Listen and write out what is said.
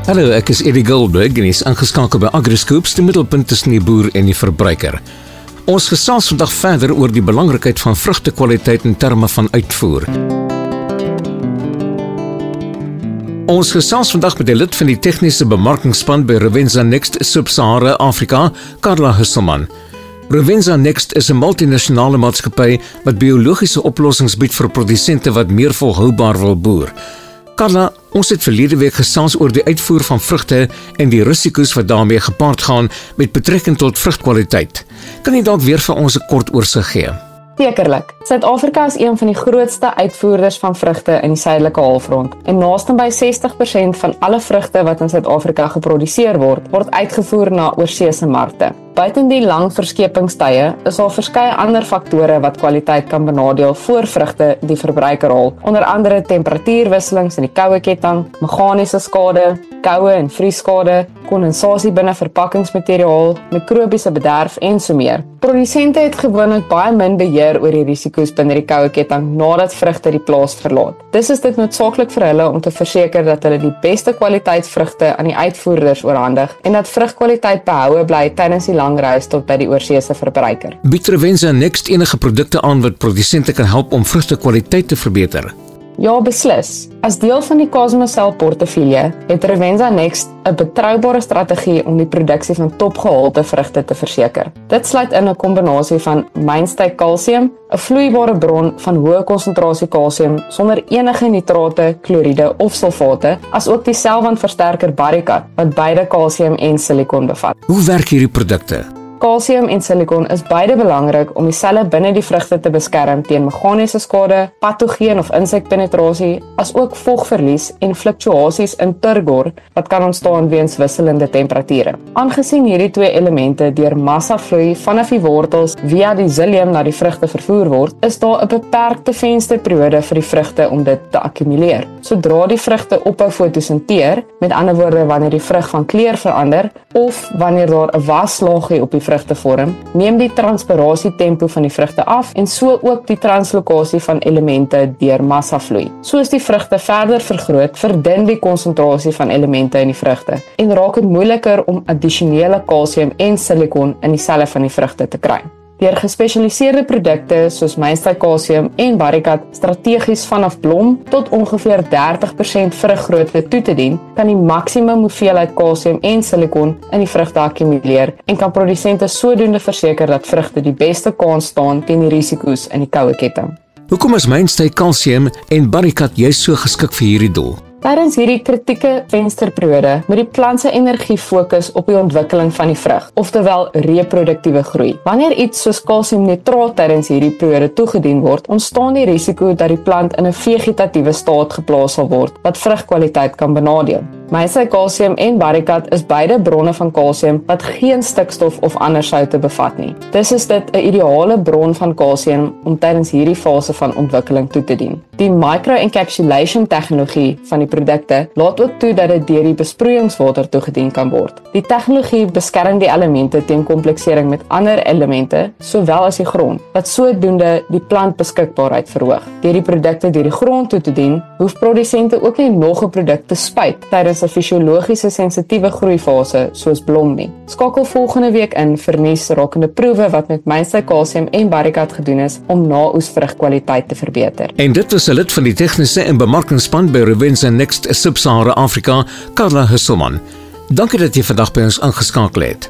Hallo, ek is Eddie Goldberg en is ingeskakel by AgriScoops, die middelpunt tussen die boer en die verbruiker. Ons gesels vandag verder oor die belangrikheid van vrugtekwaliteit in terme van uitvoer. Ons gesels vandag met die lid van die tegniese bemarkingsspan by Rovensa Next Sub-Sahara Afrika, Carla Husselman. Rovensa Next is 'n multinasjonale maatskappy wat biologiese oplossings bied vir produsente wat meer volhoubaar wil boer. Carla, ons het verlede week gesels oor die uitvoer van vrugte en die risiko's wat daarmee gepaard gaan met betrekking tot vrugkwaliteit. Kan jy dalk weer vir ons 'n kort oorsig gee? Sekerlik. Suid-Afrika is een van die grootste uitvoerders van vrugte in die suidelike halfrond. En naastenby 60% van alle vrugte wat in Suid-Afrika geproduseer word uitgevoer na oorseese markte. Buiten die lang verskepingstye is daar verskeie ander faktore wat kwaliteit kan benadeel voor vrugte die verbruiker haal, onder andere temperatuurwisselings in die koue ketting, meganiese skade, koue en vriesskade, kondensasie binne verpakkingsmateriaal, mikrobiese bederf en so meer. Produsente het gewoonlik baie min beheer oor die risiko's binne die koue ketting nadat vrugte die plaas verlaat. Dis is dit noodsaaklik vir hulle om te verseker dat hulle die beste kwaliteit vrugte aan die uitvoerders oorhandig en dat vrugkwaliteit behoue bly tydens die lang reis tot by die oorseese verbruiker. Bied Rovensa Next enige produkte aan wat produsente kan help om vrugtekwaliteit te verbeter? Ja, beslis. As deel van die Cosmocell portefeulje het Rovensa Next 'n betroubare strategie om die produksie van topgehalte vrugte te verseker. Dit sluit in 'n kombinasie van mainstay kalsium, 'n vloeibare bron van hoë konsentrasie kalsium sonder enige nitrate, kloriede of sulfate, asook die selwandversterker Barikat wat beide kalsium en silikon bevat. Hoe werk hierdie produkte? Kalsium en silikon is beide belangrik om die selle binne die vrugte te beskerm teen meganiese skade, patogeen of insekpenetrasie, asook vogverlies en fluktuasies in turgor wat kan ontstaan weens wisselende temperature. Aangesien hierdie twee elemente deur massavloei vanaf die wortels via die xylium na die vrugte vervoer word, is daar 'n beperkte vensterperiode vir die vrugte om dit te akkumuleer. Sodra die vrugte ophou fotosinteer, met ander woorde wanneer die vrug van kleur verander of wanneer daar 'n waslaagie op die vrugte vorm, neem die transpirasie tempo van die vrugte af en so ook die translokasie van elemente deur massavloei. Soos die vrugte verder vergroot, verdun die konsentrasie van elemente in die vrugte en raak dit moeiliker om addisionele kalsium en silikon in die selle van die vrugte te kry. Deur gespesialiseerde produkte soos mainstay kalsium en Barikat strategies vanaf blom tot ongeveer 30% vruggrootte toe te dien, kan die maksimum hoeveelheid kalsium en silikon in die vrugte akkumuleer en kan produsente sodoende verseker dat vrugte die beste kans staan teen die risiko's in die koue ketting. Hoekom is mainstay kalsium en Barikat juist so geskik vir hierdie doel? Tydens hierdie kritieke vensterperiode moet die plant se energie fokus op die ontwikkeling van die vrug, oftewel reproduktiewe groei. Wanneer iets soos kalsiumnitraat tydens hierdie periode toegedien word, ontstaan die risiko dat die plant in 'n vegetatiewe staat geplaas sal word, wat vrugkwaliteit kan benadeel. Mainstay kalsium en Barikat is beide bronne van kalsium wat geen stikstof of ander soutte bevat nie. Dis is dit 'n ideale bron van kalsium om tydens hierdie fase van ontwikkeling toe te dien. Die microencapsulation tegnologie van die produkte laat ook toe dat dit deur die besproeiingswater toegedien kan word. Die tegnologie beskerm die elemente teen kompleksering met ander elemente, sowel as die grond, wat sodoende die plantbeskikbaarheid verhoog. Deur die produkte deur die grond toe te dien, hoef produsente ook nie nog 'n produk te spuit tydens 'n fisiologiese sensitiewe groeifase soos blom nie. Skakel volgende week in vir nuus rakende proewe wat met mainstay kalsium en Barikat gedoen is om na-oesvrugkwaliteit te verbeter. En dit was 'n lid van die tegniese en bemarkingsspan by Rovensa Next Sub-Sahara Afrika, Carla Husselman. Dankie dat jy vandag by ons ingeskakel het.